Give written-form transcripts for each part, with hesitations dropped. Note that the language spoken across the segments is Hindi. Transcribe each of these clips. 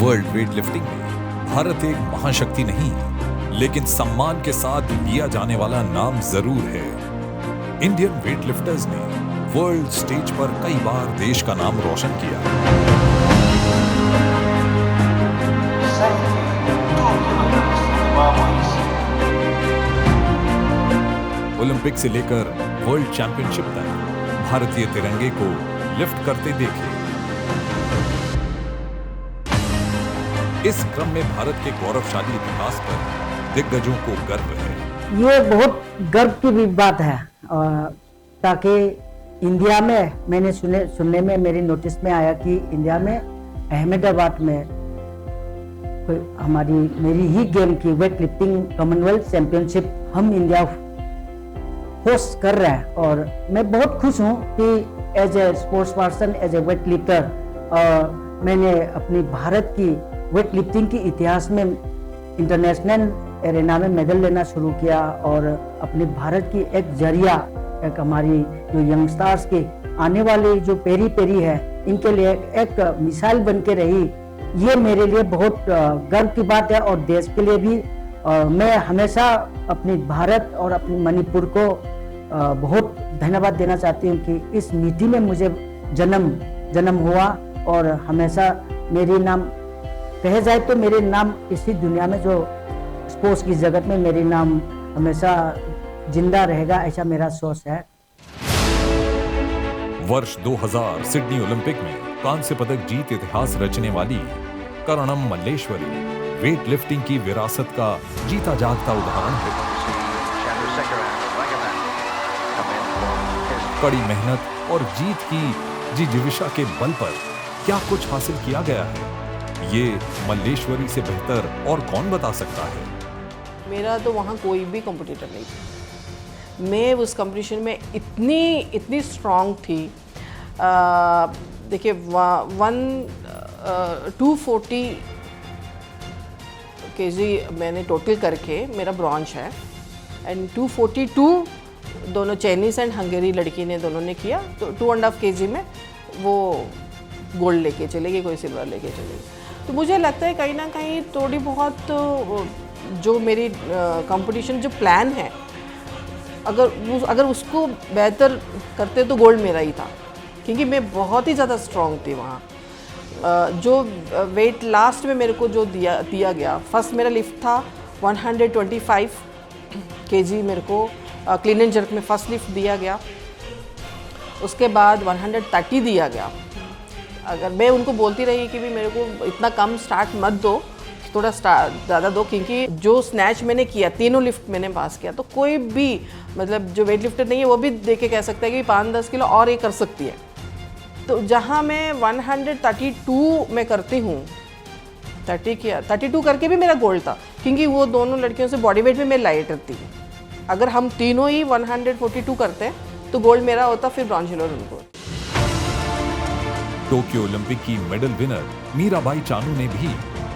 वर्ल्ड वेट लिफ्टिंग में भारत एक महाशक्ति नहीं, लेकिन सम्मान के साथ लिया जाने वाला नाम जरूर है। इंडियन वेट लिफ्टर्स ने वर्ल्ड स्टेज पर कई बार देश का नाम रोशन किया। ओलंपिक से लेकर वर्ल्ड चैंपियनशिप तक भारतीय तिरंगे को लिफ्ट करते देखे। इस क्रम में भारत के गौरवशाली इतिहास पर दिग्गजों को गर्व है। ये बहुत गर्व की भी बात है, ताकि इंडिया में मैंने सुनने में मेरी नोटिस में आया कि इंडिया में अहमदाबाद में मेरी ही गेम की वेट लिफ्टिंग कॉमनवेल्थ चैंपियनशिप हम इंडिया होस्ट कर रहा है। और मैं बहुत खुश हूँ कि as a sports person, as a weight lifter, मैंने अपनी भारत की वेट लिफ्टिंग के इतिहास में इंटरनेशनल एरेना में मेडल लेना शुरू किया और अपने भारत की एक जरिया, एक हमारी जो यंगस्टर्स की आने वाली जो पेरी है, इनके लिए एक मिसाल बन के रही। ये मेरे लिए बहुत गर्व की बात है और देश के लिए भी। मैं हमेशा अपनी भारत और अपनी मणिपुर को बहुत धन्यवाद देना चाहती हूँ कि इस मिट्टी में मुझे जन्म हुआ और हमेशा मेरी नाम कहे जाए तो मेरे नाम इसी दुनिया में, जो स्पोर्ट्स की जगत में मेरी नाम हमेशा जिंदा रहेगा, ऐसा मेरा सोच है। वर्ष 2000 सिडनी ओलंपिक में कांस्य पदक जीत इतिहास रचने वाली करणम मल्लेश्वरी वेट लिफ्टिंग की विरासत का जीता जागता उदाहरण है। कड़ी मेहनत और जीत की जिजीविषा के बल पर क्या कुछ हासिल किया गया है, ये मल्लेश्वरी से बेहतर और कौन बता सकता है। मेरा तो वहाँ कोई भी कंपटीटर नहीं था। मैं उस कंपटीशन में इतनी स्ट्रांग थी। देखिए 240 केजी मैंने टोटल करके मेरा ब्रॉन्ज है, एंड 242 दोनों चाइनीज एंड हंगेरी लड़की ने दोनों ने किया। तो 2.5 केजी में वो गोल्ड लेके चलेगी, कोई सिल्वर लेके चलेगी। तो मुझे लगता है कहीं ना कहीं थोड़ी बहुत जो मेरी कंपटीशन जो प्लान है, अगर उसको बेहतर करते तो गोल्ड मेरा ही था, क्योंकि मैं बहुत ही ज़्यादा स्ट्रांग थी वहाँ। जो वेट लास्ट में मेरे को जो दिया गया, फर्स्ट मेरा लिफ्ट था 125 केजी, मेरे को क्लीन एंड जर्क में फर्स्ट लिफ्ट दिया गया। उसके बाद 130 दिया गया। अगर मैं उनको बोलती रही कि भी मेरे को इतना कम स्टार्ट मत दो, थोड़ा ज़्यादा दो, क्योंकि जो स्नैच मैंने किया, तीनों लिफ्ट मैंने पास किया, तो कोई भी मतलब जो वेट लिफ्टर नहीं है वो भी देख के कह सकता है कि 5-10 किलो और ये कर सकती है। तो जहाँ मैं 132 में करती हूँ, 32 करके भी मेरा गोल्ड था, क्योंकि वो दोनों लड़कियों से बॉडी वेट में मैं लाइटर थी। अगर हम तीनों ही 142 करते तो गोल्ड मेरा होता, फिर ब्रॉन्ज सिल्वर उनको। टोक्यो ओलंपिक की मेडल विनर मीराबाई चानू ने भी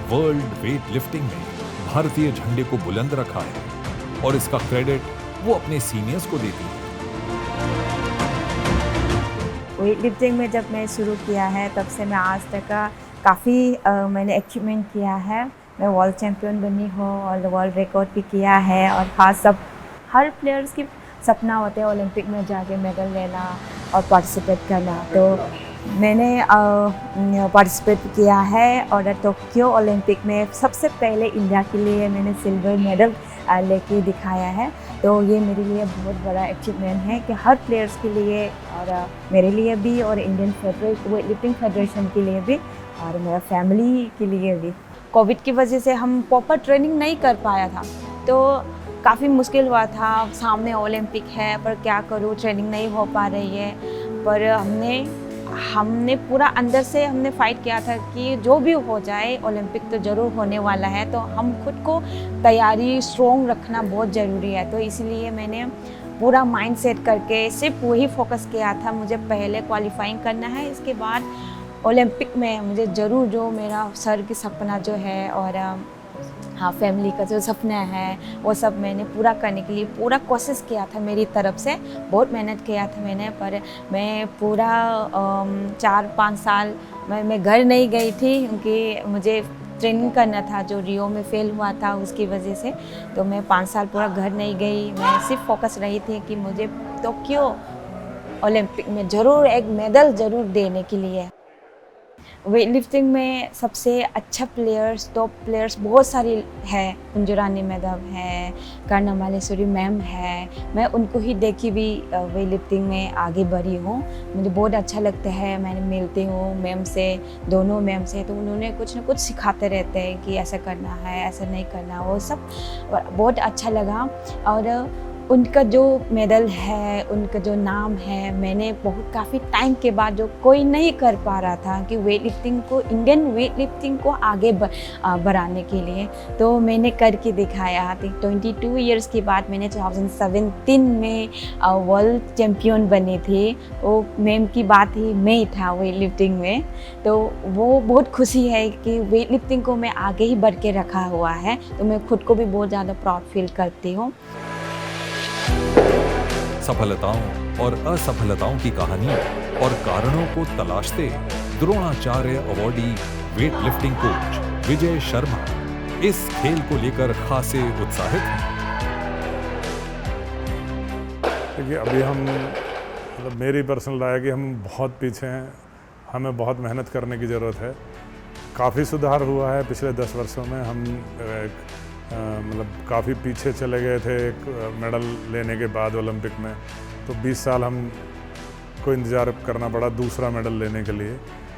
वर्ल्ड वेट लिफ्टिंग में भारतीय झंडे को बुलंद रखा है और इसका क्रेडिट वो अपने सीनियर्स को देती है। वेट लिफ्टिंग में जब मैं शुरू किया है, तब से मैं आज तक का काफ़ी मैंने अचीवमेंट किया है। मैं वर्ल्ड चैम्पियन बनी हूँ और वर्ल्ड रिकॉर्ड भी किया है। और ख़ास सब हर प्लेयर्स की सपना होता है ओलंपिक में जाके मेडल लेना और पार्टिसिपेट करना। तो मैंने पार्टिसिपेट किया है और टोक्यो ओलंपिक में सबसे पहले इंडिया के लिए मैंने सिल्वर मेडल लेके दिखाया है। तो ये मेरे लिए बहुत बड़ा अचीवमेंट है कि हर प्लेयर्स के लिए और मेरे लिए भी और इंडियन वेट लिफ्टिंग फेडरेशन के लिए भी और मेरा फैमिली के लिए भी। कोविड की वजह से हम प्रॉपर ट्रेनिंग नहीं कर पाया था, तो काफ़ी मुश्किल हुआ था। सामने ओलंपिक है पर क्या करूँ, ट्रेनिंग नहीं हो पा रही है। पर हमने पूरा अंदर से हमने फाइट किया था कि जो भी हो जाए ओलंपिक तो ज़रूर होने वाला है, तो हम खुद को तैयारी स्ट्रॉन्ग रखना बहुत ज़रूरी है। तो इसलिए मैंने पूरा माइंड सेट करके सिर्फ वही फोकस किया था, मुझे पहले क्वालिफाइंग करना है, इसके बाद ओलंपिक में मुझे ज़रूर जो मेरा सर की सपना जो है और हाँ, फैमिली का जो सपना है वो सब मैंने पूरा करने के लिए पूरा कोशिश किया था मेरी तरफ से, बहुत मेहनत किया था मैंने। पर मैं पूरा 4-5 साल मैं घर नहीं गई थी क्योंकि मुझे ट्रेनिंग करना था जो रियो में फेल हुआ था उसकी वजह से। तो मैं 5 साल पूरा घर नहीं गई, मैं सिर्फ फोकस रही थी कि मुझे टोक्यो ओलंपिक में ज़रूर एक मेडल ज़रूर देने के लिए। वेट लिफ्टिंग में सबसे अच्छा प्लेयर्स, टॉप प्लेयर्स बहुत सारी है। कुंजरानी मैडम है, कर्णा मालेश्वरी मैम है, मैं उनको ही देखी भी वेट लिफ्टिंग में आगे बढ़ी हूँ। मुझे बहुत अच्छा लगता है, मैंने मिलती हूँ मैम से, दोनों मैम से, तो उन्होंने कुछ ना कुछ सिखाते रहते हैं कि ऐसा करना है, ऐसा नहीं करना, वो सब बहुत अच्छा लगा। और उनका जो मेडल है, उनका जो नाम है, मैंने बहुत काफ़ी टाइम के बाद जो कोई नहीं कर पा रहा था कि वेट लिफ्टिंग को, इंडियन वेट लिफ्टिंग को आगे बढ़ाने के लिए, तो मैंने करके दिखाया। 22 इयर्स के बाद मैंने 2017 में वर्ल्ड चैम्पियन बनी थी। वो मैम की बात ही मैं ही था वेट लिफ्टिंग में, तो वो बहुत खुशी है कि वेट लिफ्टिंग को मैं आगे ही बढ़ के रखा हुआ है, तो मैं खुद को भी बहुत ज़्यादा प्राउड फील करती हूँ। सफलताओं और असफलताओं की कहानी और कारणों को तलाशते Dronacharya awardee weight lifting coach Vijay Sharma इस खेल को लेकर खासे उत्साहित हैं। देखिए, अभी हम मतलब मेरी पर्सनल राय है कि हम बहुत पीछे हैं, हमें बहुत मेहनत करने की ज़रूरत है। काफ़ी सुधार हुआ है पिछले 10 वर्षों में। हम मतलब काफ़ी पीछे चले गए थे एक मेडल लेने के बाद ओलंपिक में, तो 20 साल हम को इंतज़ार करना पड़ा दूसरा मेडल लेने के लिए।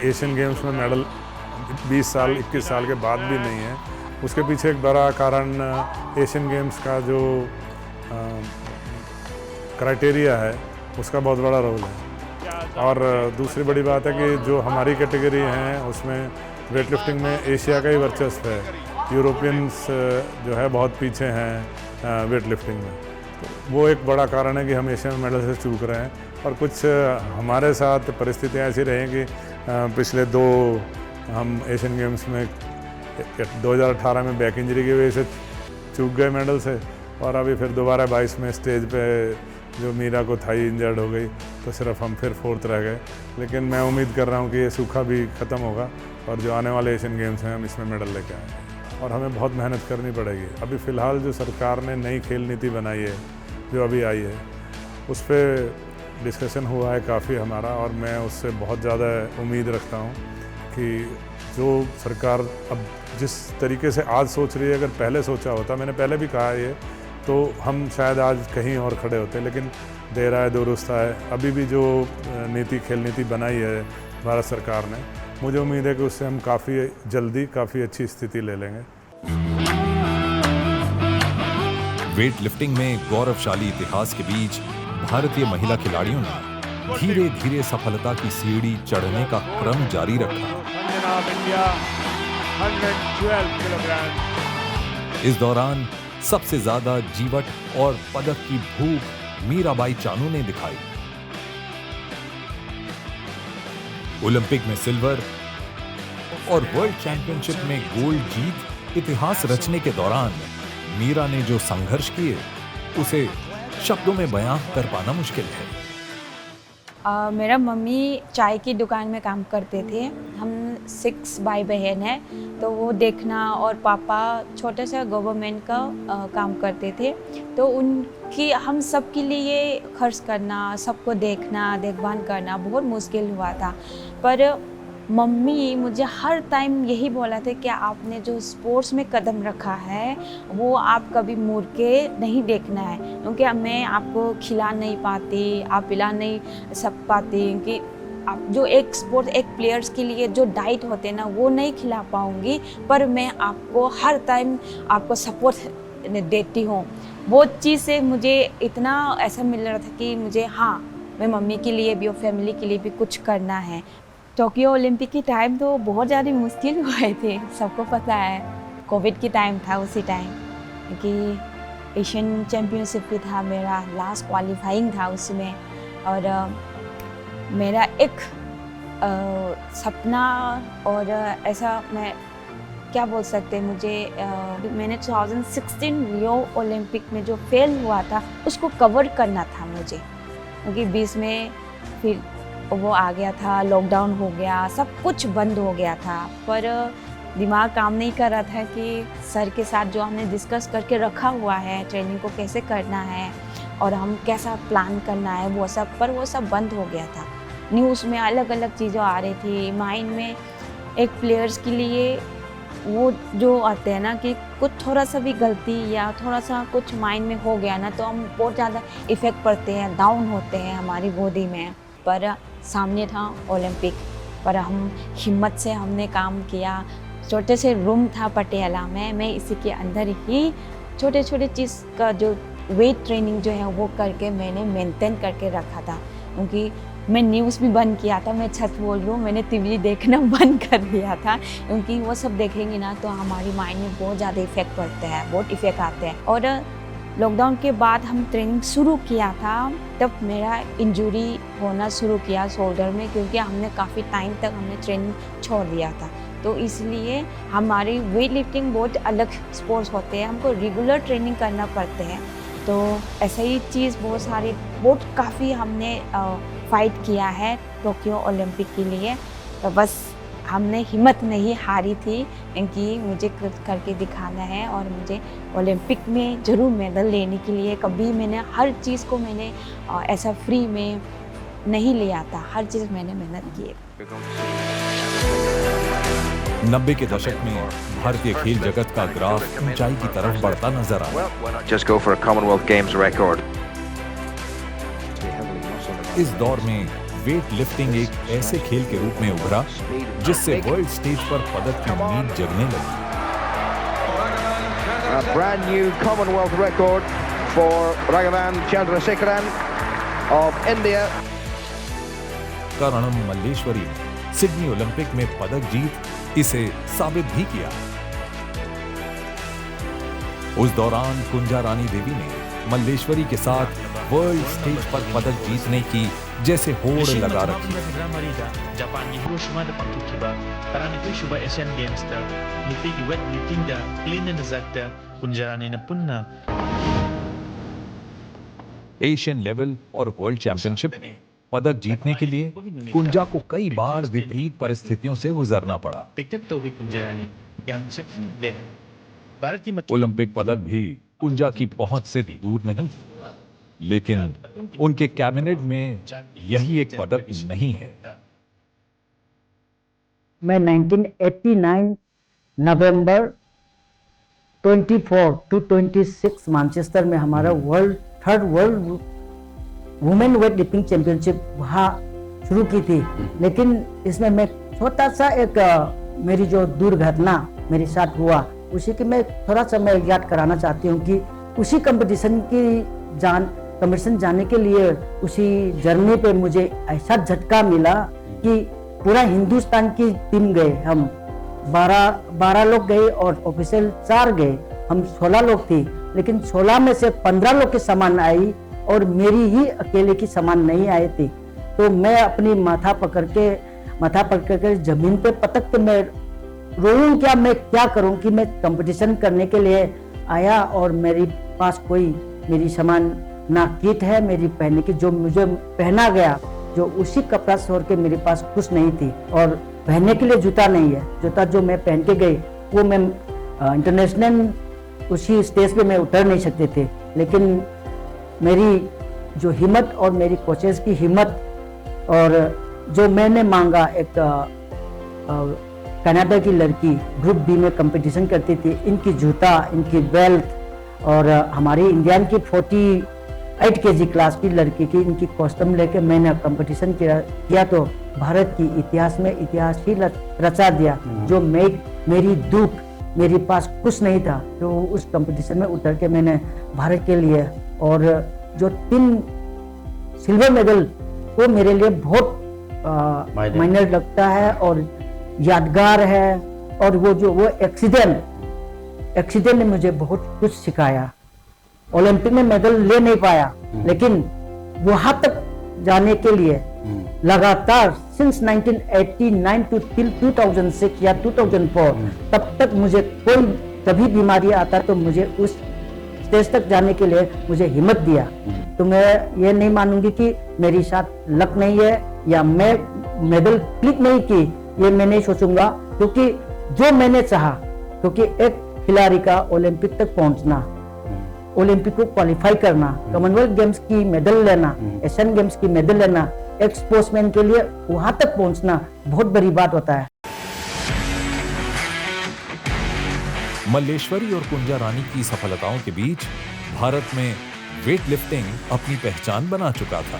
एशियन गेम्स में मेडल 20 साल 21 साल के बाद भी नहीं है। उसके पीछे एक बड़ा कारण एशियन गेम्स का जो क्राइटेरिया है उसका बहुत बड़ा रोल है। और दूसरी बड़ी बात है कि जो हमारी कैटेगरी हैं उसमें वेट लिफ्टिंग में एशिया का ही वर्चस्व है। यूरोपियंस जो है बहुत पीछे हैं वेट लिफ्टिंग में, तो वो एक बड़ा कारण है कि हम एशियन मेडल से चूक रहे हैं। और कुछ हमारे साथ परिस्थितियाँ ऐसी रही कि पिछले 2 हम एशियन गेम्स में 2018 में बैक इंजरी की वजह से चूक गए मेडल से, और अभी फिर दोबारा 22 में स्टेज पे जो मीरा को थाई इंजर्ड हो गई, तो सिर्फ हम फिर 4th रह गए। लेकिन मैं उम्मीद कर रहा हूँ कि ये सूखा भी ख़त्म होगा और जो आने वाले एशियन गेम्स हैं हम इसमें मेडल लेके आएंगे। और हमें बहुत मेहनत करनी पड़ेगी। अभी फ़िलहाल जो सरकार ने नई खेल नीति बनाई है, जो अभी आई है, उस पर डिस्कशन हुआ है काफ़ी हमारा, और मैं उससे बहुत ज़्यादा उम्मीद रखता हूँ कि जो सरकार अब जिस तरीके से आज सोच रही है, अगर पहले सोचा होता, मैंने पहले भी कहा ये, तो हम शायद आज कहीं और खड़े होते। लेकिन देर आए दुरुस्त आए, अभी भी जो खेल नीति बनाई है भारत सरकार ने, मुझे उम्मीद है कि उससे हम काफ़ी जल्दी काफ़ी अच्छी स्थिति ले लेंगे। वेट लिफ्टिंग में गौरवशाली इतिहास के बीच भारतीय महिला खिलाड़ियों ने धीरे धीरे सफलता की सीढ़ी चढ़ने का क्रम जारी रखा। इस दौरान सबसे ज्यादा जीवट और पदक की भूख मीराबाई चानू ने दिखाई। ओलंपिक में सिल्वर और वर्ल्ड चैंपियनशिप में गोल्ड जीत इतिहास रचने के दौरान मीरा ने जो संघर्ष किए उसे शब्दों में बयां कर पाना मुश्किल है। मेरा मम्मी चाय की दुकान में काम करते थे। हम 6 भाई बहन हैं, तो वो देखना, और पापा छोटे से गवर्नमेंट का काम करते थे, तो उनकी हम सब के लिए खर्च करना, सबको देखना, देखभाल करना बहुत मुश्किल हुआ था। पर मम्मी मुझे हर टाइम यही बोला था कि आपने जो स्पोर्ट्स में कदम रखा है वो आप कभी मुड़ के नहीं देखना है, क्योंकि मैं आपको खिला नहीं पाती, आप पिला नहीं सक पाती, क्योंकि आप जो एक स्पोर्ट्स एक प्लेयर्स के लिए जो डाइट होते हैं ना वो नहीं खिला पाऊँगी, पर मैं आपको हर टाइम आपको सपोर्ट देती हूँ। वो चीज़ से मुझे इतना ऐसा मिल रहा था कि मुझे हाँ, मैं मम्मी के लिए भी और फैमिली के लिए भी कुछ करना है। टोक्यो ओलंपिक की टाइम तो बहुत ज़्यादा मुश्किल हुए थे, सबको पता है। कोविड की टाइम था उसी टाइम, क्योंकि एशियन चैम्पियनशिप भी था, मेरा लास्ट क्वालिफाइंग था उसमें, और मेरा एक सपना और ऐसा मैं क्या बोल सकते हैं, मुझे मैंने 2016 रियो ओलंपिक में जो फेल हुआ था उसको कवर करना था मुझे, क्योंकि बीच में फिर वो आ गया था, लॉकडाउन हो गया, सब कुछ बंद हो गया था। पर दिमाग काम नहीं कर रहा था कि सर के साथ जो हमने डिस्कस करके रखा हुआ है ट्रेनिंग को कैसे करना है और हम कैसा प्लान करना है वो सब बंद हो गया था। न्यूज़ में अलग अलग चीज़ें आ रही थी, माइंड में एक प्लेयर्स के लिए वो जो आते हैं ना कि कुछ थोड़ा सा भी गलती या थोड़ा सा कुछ माइंड में हो गया ना तो हम बहुत ज़्यादा इफ़ेक्ट पड़ते हैं, डाउन होते हैं हमारी बॉडी में। पर सामने था ओलंपिक, पर हम हिम्मत से हमने काम किया। छोटे से रूम था पटियाला में, मैं इसी के अंदर ही छोटे छोटे चीज़ का जो वेट ट्रेनिंग जो है वो करके मैंने मेंटेन करके रखा था। क्योंकि मैं न्यूज़ भी बंद किया था, मैं सच बोल रही हूँ, मैंने टीवी देखना बंद कर दिया था, क्योंकि वो सब देखेंगे ना तो हमारी माइंड में बहुत ज़्यादा इफ़ेक्ट पड़ता है, बहुत इफ़ेक्ट आते हैं। और लॉकडाउन के बाद हम ट्रेनिंग शुरू किया था, तब मेरा इंजरी होना शुरू किया शोल्डर में, क्योंकि हमने काफ़ी टाइम तक हमने ट्रेनिंग छोड़ दिया था। तो इसलिए हमारी वेट लिफ्टिंग बहुत अलग स्पोर्ट्स होते हैं, हमको रेगुलर ट्रेनिंग करना पड़ते हैं। तो ऐसा ही चीज़ बहुत काफ़ी हमने फाइट किया है टोक्यो ओलंपिक के लिए। तो बस हमने हिम्मत नहीं हारी थी, क्योंकि मुझे करके दिखाना है और मुझे ओलंपिक में ज़रूर मेडल लेने के लिए। कभी मैंने हर चीज़ को मैंने ऐसा फ्री में नहीं लिया था, हर चीज़ मैंने मेहनत की है। 90 के दशक में भारतीय खेल जगत का ग्राफ ऊंचाई की तरफ बढ़ता नजर आया। Just go for a Commonwealth Games record. इस दौर में वेट लिफ्टिंग एक ऐसे खेल के रूप में उभरा जिससे वर्ल्ड स्टेज पर पदक की उम्मीद जगने लगी। A brand new Commonwealth record for Raghavan Chandrasekharan of India. करणम मल्लेश्वरी ने सिडनी ओलंपिक में पदक जीत इसे साबित भी किया। उस दौरान कुंजा रानी देवी ने मल्लेश्वरी के साथ वर्ल्ड स्टेज पर पदक जीतने की जैसे होड़ लगा रखी। Japan itu cuma ada waktu kiba. Karena itu coba Asian Games dah. Lifting weight lifting dah. Clean and exact dah. Kunjarani na pun na. Asian level और वर्ल्ड चैंपियनशिप में पदक जीतने के लिए कुंजा को कई बार विपरीत परिस्थितियों से गुजरना पड़ा। Pikir tu Kunjarani yang deh. Barat ki mat. Olympic पदक भी कुंजा की पहुंच से दूर नहीं, लेकिन उनके कैबिनेट में यही एक पदक नहीं है। मैं 1989 नवंबर 24 to 26 मैनचेस्टर में हमारा third world women weight lifting championship वहाँ शुरू की थी। लेकिन इसमें मैं छोटा सा एक मेरी जो दुर्घटना मेरे साथ हुआ उसी की मैं थोड़ा सा मैं याद कराना चाहती हूँ कि उसी कंपटीशन जाने के लिए उसी जर्नी पे मुझे ऐसा झटका मिला कि पूरा हिंदुस्तान की टीम गए, हम 12 लोग गए और ऑफिशियल 4 गए, हम 16 लोग थे। लेकिन 16 में से 15 लोग के सामान आई और मेरी ही अकेले की सामान नहीं आए थे। तो मैं अपनी माथा पकड़ के जमीन पे पटक के मैं रोऊं क्या, मैं क्या करूं कि मैं कंपटीशन करने के लिए आया और मेरे पास कोई मेरी सामान ना किट है मेरी पहनने की, जो मुझे पहना गया जो उसी कपड़ा छोड़ के मेरे पास कुछ नहीं थी, और पहनने के लिए जूता नहीं है। जूता जो मैं पहन के गई वो मैं इंटरनेशनल उसी स्टेज पे मैं उतर नहीं सकते थे। लेकिन मेरी जो हिम्मत और मेरी कोचेस की हिम्मत और जो मैंने मांगा, एक कनाडा की लड़की ग्रुप बी में कंपटीशन करती थी, इनकी जूता, इनकी बेल्ट और हमारी इंडियन की 48 केजी क्लास की लड़की की इनकी कॉस्ट्यूम लेके मैंने कंपटीशन किया तो भारत की इतिहास में इतिहास ही रचा दिया। जो मेरी दुख मेरे पास कुछ नहीं था, तो उस कंपटीशन में उतर के मैंने भारत के लिए और जो 3 सिल्वर मेडल वो मेरे लिए बहुत मायने लगता है और यादगार है। और वो एक्सीडेंट ने मुझे बहुत कुछ सिखाया। ओलंपिक में मेडल ले नहीं पाया, लेकिन वहां तक जाने के लिए लगातार सिंस 1989 टू टिल 2006 या 2004 तब तक मुझे कोई कभी बीमारी आता तो मुझे उस स्टेज तक जाने के लिए मुझे हिम्मत दिया। तो मैं ये नहीं मानूंगी कि मेरी साथ लक नहीं है या मैं मेडल क्लिक नहीं की, ये मैं नहीं सोचूंगा, क्योंकि जो मैंने चाहा, क्योंकि एक खिलाड़ी का ओलंपिक तक पहुंचना, ओलंपिक को क्वालिफाई करना, कॉमनवेल्थ गेम्स की मेडल लेना, एशियन गेम्स की मेडल लेना, एक स्पोर्ट्समैन के लिए वहां तक पहुंचना बहुत बड़ी बात होता है। मल्लेश्वरी और कुंजा रानी की सफलताओं के बीच भारत में वेट लिफ्टिंग अपनी पहचान बना चुका था।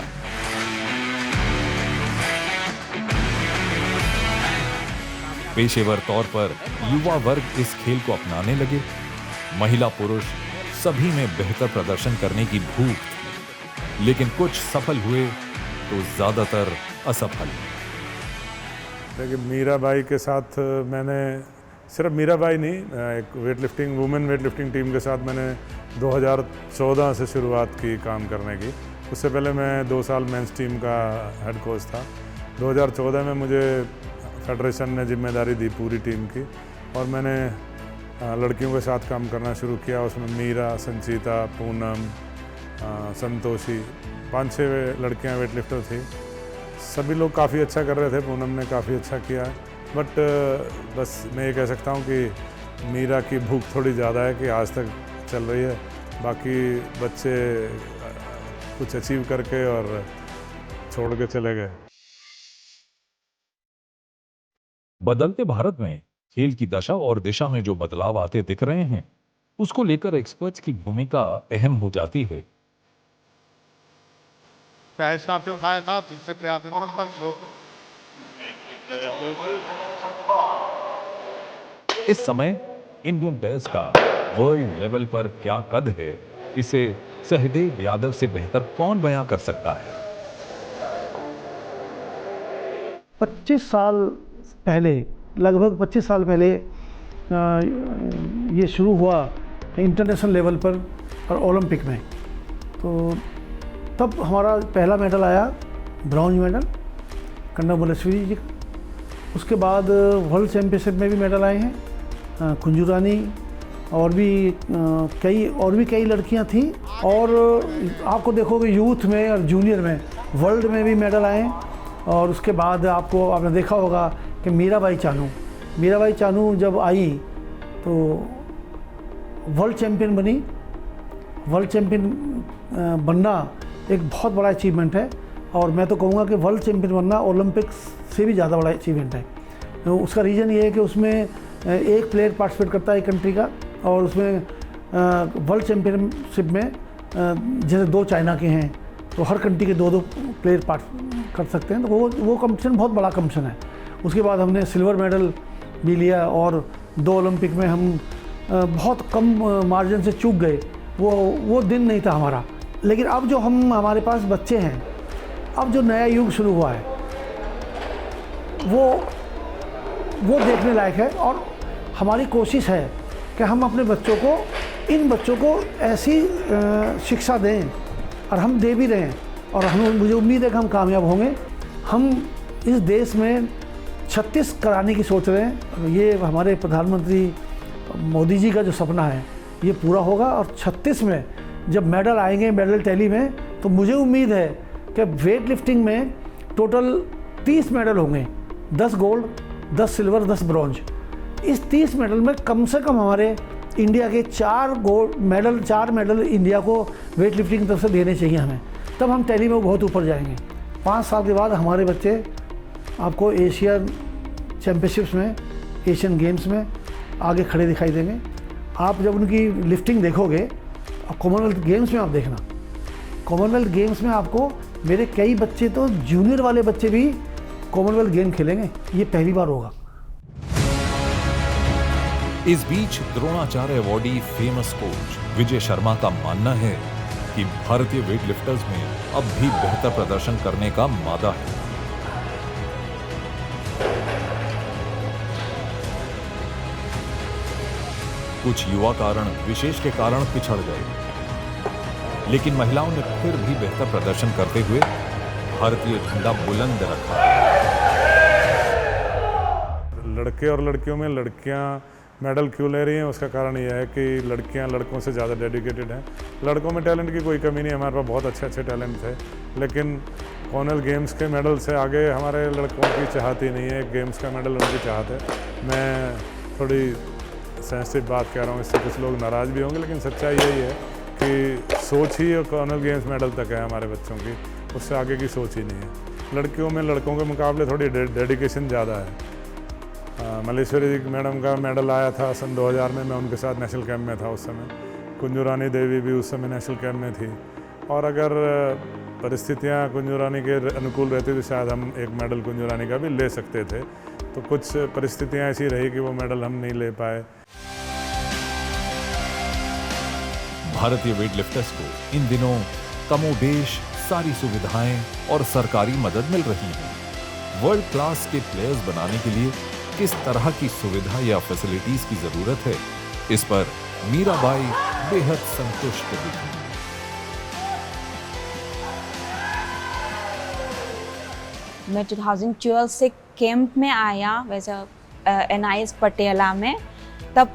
पेशेवर तौर पर युवा वर्ग इस खेल को अपनाने लगे। महिला पुरुष सभी में बेहतर प्रदर्शन करने की भूख थी, लेकिन कुछ सफल हुए तो ज्यादातर असफल। लेकिन मीराबाई के साथ मैंने, सिर्फ मीराबाई नहीं, एक weight lifting women weight lifting team के साथ मैंने 2014 से शुरुआत की काम करने की। उससे पहले मैं 2 साल मेंस टीम का हेड कोच था। 2014 में मुझे फेडरेशन ने जिम्मेदारी दी पूरी टीम की और मैंने लड़कियों के साथ काम करना शुरू किया। उसमें मीरा, संचिता, पूनम, संतोषी, 5-6 लड़कियां वेट लिफ्टर थी। सभी लोग काफ़ी अच्छा कर रहे थे, पूनम ने काफ़ी अच्छा किया, बट बस मैं ये कह सकता हूँ कि मीरा की भूख थोड़ी ज़्यादा है कि आज तक चल रही है। बाकी बच्चे कुछ अचीव करके और छोड़ के चले गए। बदलते भारत में खेल की दशा और दिशा में जो बदलाव आते दिख रहे हैं, उसको लेकर एक्सपर्ट्स की भूमिका अहम हो जाती है। इस समय इंडियन पेयर्स का वर्ल्ड लेवल पर क्या कद है, इसे सहदेव यादव से बेहतर कौन बयां कर सकता है। 25 साल पहले, लगभग 25 साल पहले ये शुरू हुआ इंटरनेशनल लेवल पर और ओलंपिक में। तो तब हमारा पहला मेडल आया, ब्रॉन्ज मेडल, कन्ना मल्लेश्वरी जी। उसके बाद वर्ल्ड चैम्पियनशिप में भी मेडल आए हैं, कुंजू रानी और भी कई लड़कियां थी। और आपको देखोगे यूथ में और जूनियर में, वर्ल्ड में भी मेडल आए हैं। और उसके बाद आपने देखा होगा कि मीराबाई चानू जब आई तो वर्ल्ड चैम्पियन बनी। वर्ल्ड चैम्पियन बनना एक बहुत बड़ा अचीवमेंट है, और मैं तो कहूँगा कि वर्ल्ड चैम्पियन बनना ओलंपिक्स से भी ज़्यादा बड़ा अचीवमेंट है। तो उसका रीज़न ये है कि उसमें एक प्लेयर पार्टिसिपेट करता है एक कंट्री का, और उसमें वर्ल्ड चैम्पियनशिप में जैसे 2 चाइना के हैं तो हर कंट्री के 2-2 प्लेयर पार्ट कर सकते हैं। तो वो कंपटीशन बहुत बड़ा कंपटीशन है। उसके बाद हमने सिल्वर मेडल भी लिया, और 2 ओलंपिक में हम बहुत कम मार्जिन से चूक गए। वो दिन नहीं था हमारा। लेकिन अब जो हमारे पास बच्चे हैं, अब जो नया युग शुरू हुआ है वो देखने लायक है। और हमारी कोशिश है कि हम अपने इन बच्चों को ऐसी शिक्षा दें, और हम दे भी रहे हैं, और मुझे उम्मीद है कि हम कामयाब होंगे। हम इस देश में 36 कराने की सोच रहे हैं। ये हमारे प्रधानमंत्री मोदी जी का जो सपना है ये पूरा होगा, और 36 में जब मेडल आएंगे, मेडल टैली में, तो मुझे उम्मीद है कि वेट लिफ्टिंग में टोटल 30 मेडल होंगे, 10 गोल्ड, 10 सिल्वर, 10 ब्रॉन्ज। इस 30 मेडल में कम से कम हमारे इंडिया के 4 मेडल इंडिया को वेट लिफ्टिंग की तरफ से देने चाहिए हमें। तब हम टैली में बहुत ऊपर जाएंगे। 5 साल के बाद हमारे बच्चे आपको एशियन चैम्पियनशिप्स में, एशियन गेम्स में आगे खड़े दिखाई देंगे। आप जब उनकी लिफ्टिंग देखोगे, कॉमनवेल्थ गेम्स में आप देखना, कॉमनवेल्थ गेम्स में आपको मेरे कई बच्चे, तो जूनियर वाले बच्चे भी कॉमनवेल्थ गेम खेलेंगे। ये पहली बार होगा। इस बीच Dronacharya awardee famous coach Vijay Sharma का मानना है कि भारतीय वेट लिफ्टर्स में अब भी बेहतर प्रदर्शन करने का मादा है। कुछ युवा कारण विशेष के कारण पिछड़ गए, लेकिन महिलाओं ने फिर भी बेहतर प्रदर्शन करते हुए भारतीय झंडा बुलंद रखा। लड़के और लड़कियों में लड़कियां मेडल क्यों ले रही हैं, उसका कारण यह है कि लड़कियां लड़कों से ज़्यादा डेडिकेटेड हैं। लड़कों में टैलेंट की कोई कमी नहीं है, हमारे पास बहुत अच्छे अच्छे टैलेंट थे, लेकिन कॉमनवेल्थ गेम्स के मेडल से आगे हमारे लड़कों की चाहत ही नहीं है। गेम्स का मेडल उनकी चाहत है। मैं थोड़ी सेंसिटिव बात कह रहा हूँ, इससे कुछ लोग नाराज़ भी होंगे, लेकिन सच्चाई यही है कि सोच ही कॉमनवेल्थ गेम्स मेडल तक है हमारे बच्चों की, उससे आगे की सोच ही नहीं है। लड़कियों में लड़कों के मुकाबले थोड़ी डेडिकेशन ज़्यादा है। मलेश्वरी मैडम का मेडल आया था सन 2000 में, मैं उनके साथ नेशनल कैंप में था उस समय। कुंजू रानी देवी भी उस समय नेशनल कैंप में थी, और अगर परिस्थितियां कुंजू रानी के अनुकूल रहती तो शायद हम एक मेडल कुंजू रानी का भी ले सकते थे। तो कुछ परिस्थितियां ऐसी रही कि वो मेडल हम नहीं ले पाए। भारतीय वेटलिफ्टर्स को इन दिनों कमोबेश सारी सुविधाएं और सरकारी मदद मिल रही है। वर्ल्ड क्लास के प्लेयर्स बनाने के लिए किस तरह की सुविधा या फैसिलिटीज की जरूरत है, इस पर मीराबाई बेहद संतुष्ट दिखी। मैं 2012 से कैंप में आया, वैसे NIS पटियाला में। तब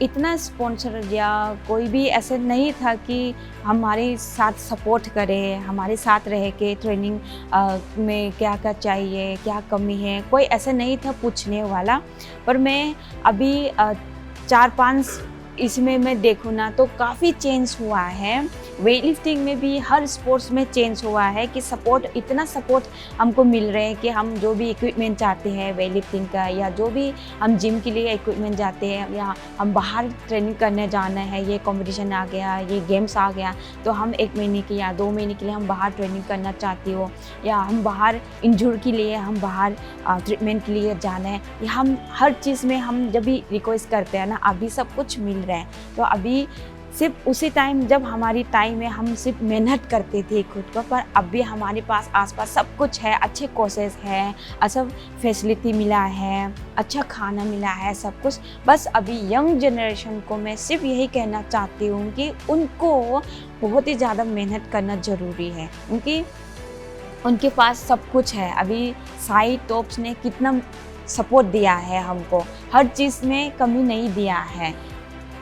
इतना स्पॉन्सर या कोई भी ऐसे नहीं था कि हमारे साथ सपोर्ट करे, हमारे साथ रह के ट्रेनिंग में क्या क्या चाहिए, क्या कमी है, कोई ऐसा नहीं था पूछने वाला। पर मैं अभी 4-5 इसमें मैं देखूँ ना तो काफ़ी चेंज हुआ है। वेट लिफ्टिंग में भी हर स्पोर्ट्स में चेंज हुआ है कि सपोर्ट, इतना सपोर्ट हमको मिल रहे हैं कि हम जो भी इक्विपमेंट चाहते हैं वेट लिफ्टिंग का, या जो भी हम जिम के लिए इक्विपमेंट जाते हैं, या हम बाहर ट्रेनिंग करने जाना है, ये कंपटीशन आ गया, ये गेम्स आ गया, तो हम 1 महीने के या 2 महीने के लिए हम बाहर ट्रेनिंग करना चाहते हो, या हम बाहर इंजूर के लिए हम बाहर ट्रीटमेंट के लिए जाना है, या हम हर चीज़ में हम जब भी रिक्वेस्ट करते हैं ना, अभी सब कुछ मिल रहा है। तो अभी सिर्फ उसी टाइम जब हमारी टाइम में हम सिर्फ मेहनत करते थे खुद को, पर अभी हमारे पास आसपास सब कुछ है, अच्छे कोर्सेज है, अच्छा फैसिलिटी मिला है, अच्छा खाना मिला है, सब कुछ। बस अभी यंग जनरेशन को मैं सिर्फ यही कहना चाहती हूँ कि उनको बहुत ही ज़्यादा मेहनत करना ज़रूरी है, क्योंकि उनके पास सब कुछ है। अभी साई टॉप्स ने कितना सपोर्ट दिया है हमको, हर चीज़ में कमी नहीं दिया है।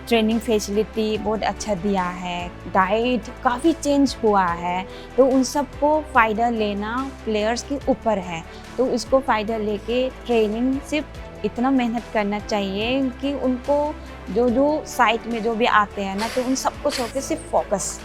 ट्रेनिंग फैसिलिटी बहुत अच्छा दिया है, डाइट काफ़ी चेंज हुआ है, तो उन सब को फ़ायदा लेना प्लेयर्स के ऊपर है। तो इसको फ़ायदा लेके ट्रेनिंग सिर्फ इतना मेहनत करना चाहिए कि उनको जो साइट में जो भी आते हैं ना, तो उन सबको छोड़ के सिर्फ फोकस